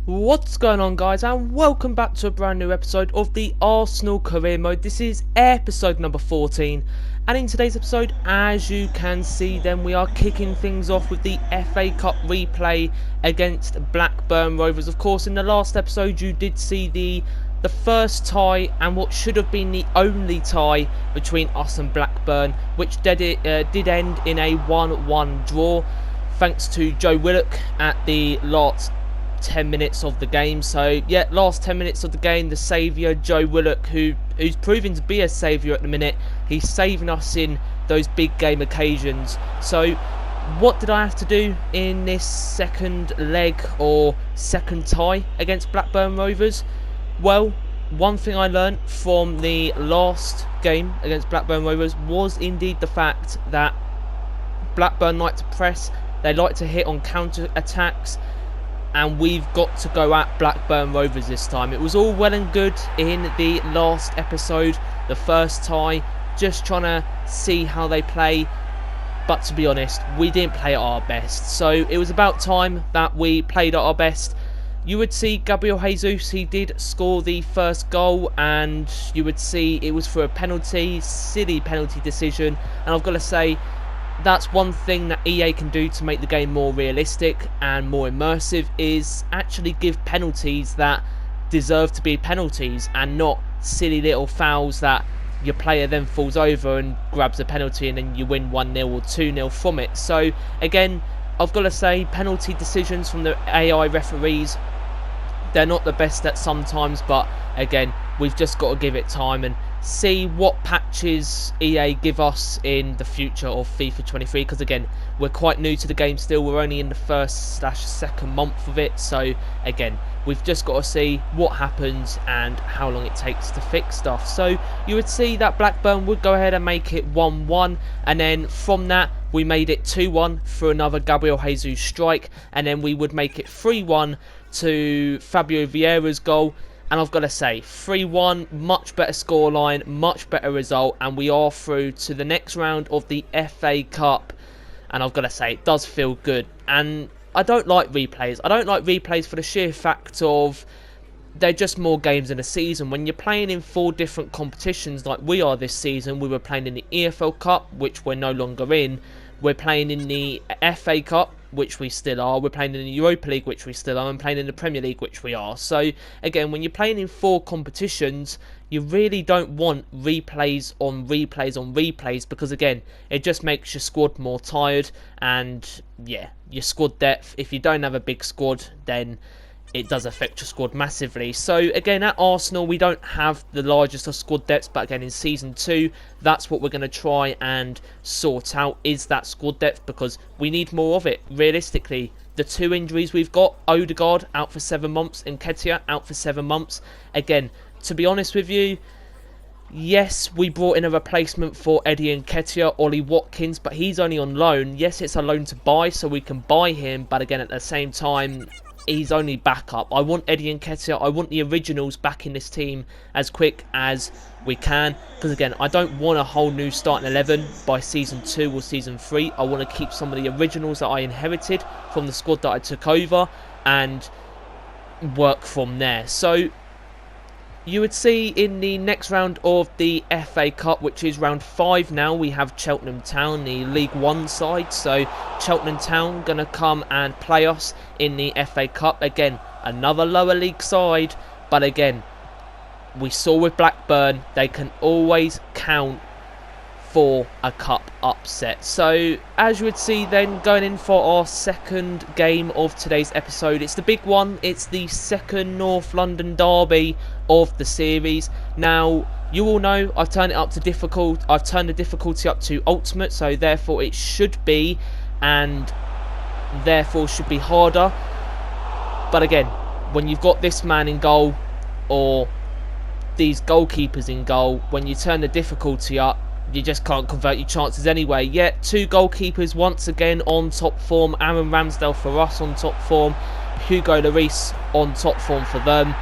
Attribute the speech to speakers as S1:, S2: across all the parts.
S1: What's going on, guys, and welcome back to a brand new episode of the Arsenal Career Mode. This is episode number 14, and in today's episode, as you can see, then we are kicking things off with the FA Cup replay against Blackburn Rovers. Of course, in the last episode you did see the first tie and what should have been the only tie between us and Blackburn, which did end in a 1-1 draw thanks to Joe Willock at the last 10 minutes of the game. So yeah, last 10 minutes of the game, the saviour Joe Willock, who's proving to be a saviour at the minute, he's saving us in those big game occasions. So what did I have to do in this second leg or second tie against Blackburn Rovers? Well, one thing I learned from the last game against Blackburn Rovers was indeed the fact that Blackburn like to press, they like to hit on counter attacks, and we've got to go at Blackburn Rovers this time. It was all well and good in the last episode, the first tie, just trying to see how they play, but to be honest, we didn't play at our best. So it was about time that we played at our best. You would see Gabriel Jesus, he did score the first goal, and you would see it was for a penalty, silly penalty decision, and I've got to say, that's one thing that EA can do to make the game more realistic and more immersive, is actually give penalties that deserve to be penalties and not silly little fouls that your player then falls over and grabs a penalty and then you win 1-0 or 2-0 from it. So again, I've got to say, penalty decisions from the AI referees, they're not the best at sometimes, but again, we've just got to give it time and see what patches EA give us in the future of FIFA 23, because again, we're quite new to the game still. We're only in the first/second month of it, so again, we've just got to see what happens and how long it takes to fix stuff. So you would see that Blackburn would go ahead and make it 1-1, and then from that we made it 2-1 for another Gabriel Jesus strike, and then we would make it 3-1 to Fabio Vieira's goal. And I've got to say, 3-1, much better scoreline, much better result, and we are through to the next round of the FA Cup. And I've got to say, it does feel good. And I don't like replays. I don't like replays for the sheer fact of they're just more games in a season. When you're playing in 4 different competitions like we are this season, we were playing in the EFL Cup, which we're no longer in. We're playing in the FA Cup, which we still are. We're playing in the Europa League, which we still are, and playing in the Premier League, which we are. So again, when you're playing in 4 competitions, you really don't want replays on replays on replays, because again, it just makes your squad more tired, and yeah, your squad depth, if you don't have a big squad, then it does affect your squad massively. So again, at Arsenal, we don't have the largest of squad depths, but again, in Season 2, that's what we're going to try and sort out, is that squad depth, because we need more of it. Realistically, the 2 injuries we've got, Odegaard out for 7 months and Nketiah out for 7 months. Again, to be honest with you, yes, we brought in a replacement for Eddie Nketiah, Ollie Watkins, but he's only on loan. Yes, it's a loan to buy, so we can buy him, but again, at the same time, he's only backup. I want Eddie Nketiah, I want the originals back in this team as quick as we can, because again, I don't want a whole new starting 11 by Season 2 or Season 3. I want to keep some of the originals that I inherited from the squad that I took over and work from there. So you would see in the next round of the FA Cup, which is round 5 now, we have Cheltenham Town, the League 1 side. So Cheltenham Town going to come and play us in the FA Cup. Again, another lower league side, but again, we saw with Blackburn, they can always count for a cup upset. So as you would see then, going in for our second game of today's episode, it's the big one. It's the second North London derby of the series. Now, you all know I've turned it up to difficult. I've turned the difficulty up to ultimate, so therefore it should be, and therefore should be harder. But again, when you've got this man in goal or these goalkeepers in goal, when you turn the difficulty up, you just can't convert your chances anyway. Yet 2 goalkeepers once again on top form. Aaron Ramsdale for us on top form, Hugo Lloris on top form for them.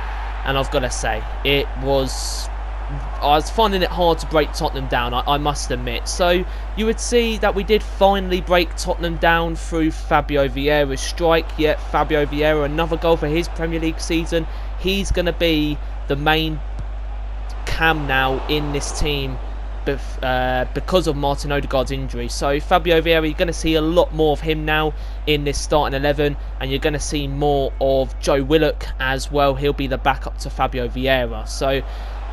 S1: And I've got to say, it was I was finding it hard to break Tottenham down, I must admit. So you would see that we did finally break Tottenham down through Fabio Vieira's strike. Yet Fabio Vieira, another goal for his Premier League season. He's going to be the main cam now in this team because of Martin Odegaard's injury. So Fabio Vieira, you're going to see a lot more of him now in this starting 11, and you're going to see more of Joe Willock as well. He'll be the backup to Fabio Vieira. So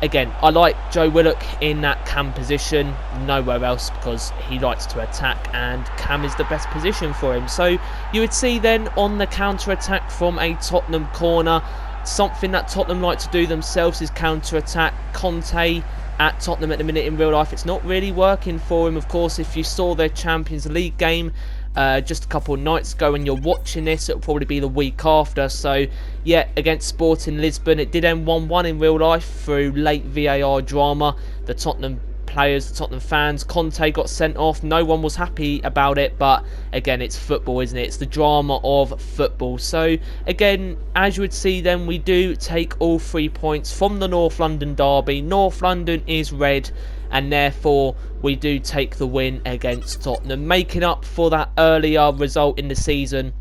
S1: again, I like Joe Willock in that cam position, nowhere else, because he likes to attack and cam is the best position for him. So you would see then on the counter-attack from a Tottenham corner, something that Tottenham like to do themselves is counter-attack. Conte at Tottenham at the minute in real life, it's not really working for him. Of course, if you saw their Champions League game just a couple of nights ago and you're watching this, it'll probably be the week after. So yeah, against Sporting Lisbon, it did end 1-1 in real life through late VAR drama. The Tottenham players, the Tottenham fans, Conte got sent off. No one was happy about it, but again, it's football, isn't it? It's the drama of football. So again, as you would see then, we do take all 3 points from the North London derby. North London is red, and therefore we do take the win against Tottenham, making up for that earlier result in the season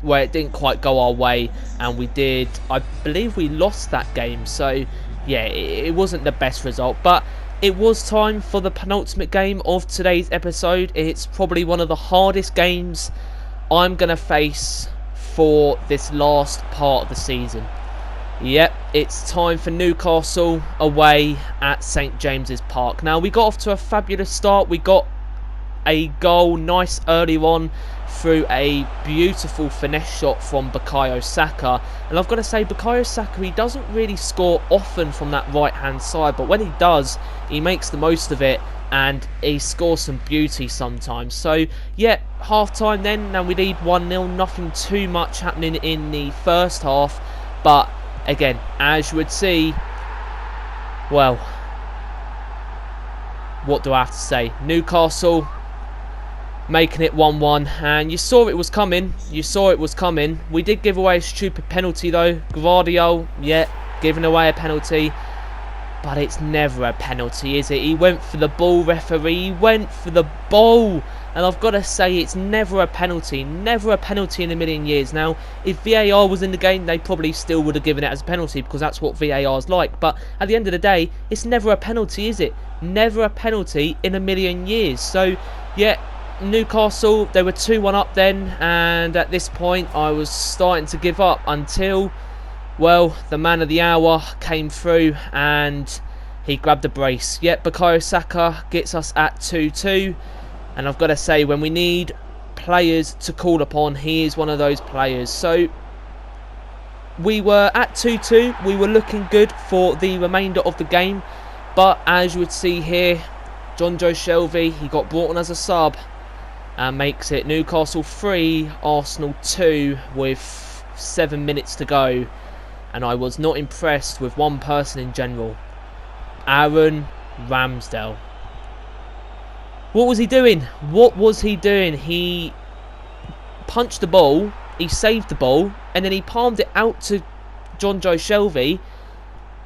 S1: where it didn't quite go our way, and I believe we lost that game. So yeah, it wasn't the best result, but it was time for the penultimate game of today's episode. It's probably one of the hardest games I'm going to face for this last part of the season. Yep, it's time for Newcastle away at St James's Park. Now, we got off to a fabulous start. We got a goal nice early on through a beautiful finesse shot from Bukayo Saka. And I've got to say, Bukayo Saka, he doesn't really score often from that right hand side, but when he does, he makes the most of it and he scores some beauty sometimes. So yeah, half time then, now we lead 1-0, nothing too much happening in the first half, but again, as you would see, well, what do I have to say? Newcastle making it 1-1, and you saw it was coming. We did give away a stupid penalty though. Guardiola, yeah, giving away a penalty, but it's never a penalty, is it? He went for the ball, referee. He went for the ball, and I've got to say, it's never a penalty. Never a penalty in a million years. Now, if VAR was in the game, they probably still would have given it as a penalty, because that's what VAR is like. But at the end of the day, it's never a penalty, is it? Never a penalty in a million years. So yeah, Newcastle, they were 2-1 up then, and at this point I was starting to give up until, well, the man of the hour came through and he grabbed the brace. Yet Bukayo Saka gets us at 2-2, and I've got to say, when we need players to call upon, he is one of those players. So we were at 2-2, we were looking good for the remainder of the game, but as you would see here, Jonjo Shelvey, he got brought on as a sub and makes it Newcastle 3, Arsenal 2 with 7 minutes to go. And I was not impressed with one person in general, Aaron Ramsdale. What was he doing? He punched the ball, he saved the ball, and then he palmed it out to Jonjo Shelvey,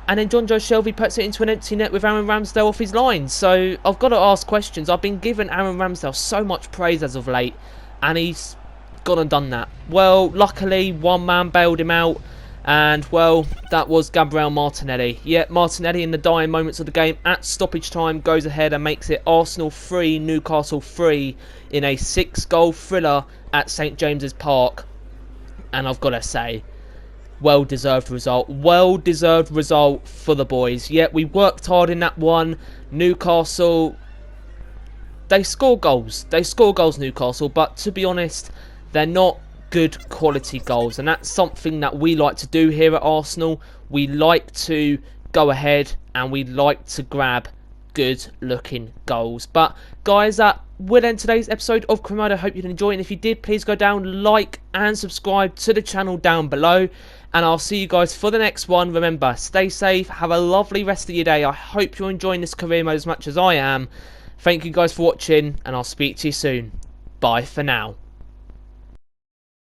S1: and then Jonjo Shelvey puts it into an empty net with Aaron Ramsdale off his line. So I've got to ask questions. I've been giving Aaron Ramsdale so much praise as of late, and he's gone and done that. Well, luckily, one man bailed him out, and well, that was Gabriel Martinelli. Yeah, Martinelli in the dying moments of the game at stoppage time goes ahead and makes it Arsenal 3, Newcastle 3 in a 6-goal thriller at St James's Park. And I've got to say, well-deserved result. Well-deserved result for the boys. Yeah, we worked hard in that one. Newcastle, they score goals. Newcastle, but to be honest, they're not good quality goals, and that's something that we like to do here at Arsenal. We like to go ahead and we like to grab good looking goals. But guys, that will end today's episode of Cremado. I hope you'd enjoy it, and if you did, please go down, like and subscribe to the channel down below, and I'll see you guys for the next one. Remember, stay safe, have a lovely rest of your day. I hope you're enjoying this career mode as much as I am. Thank you guys for watching, and I'll speak to you soon. Bye for now.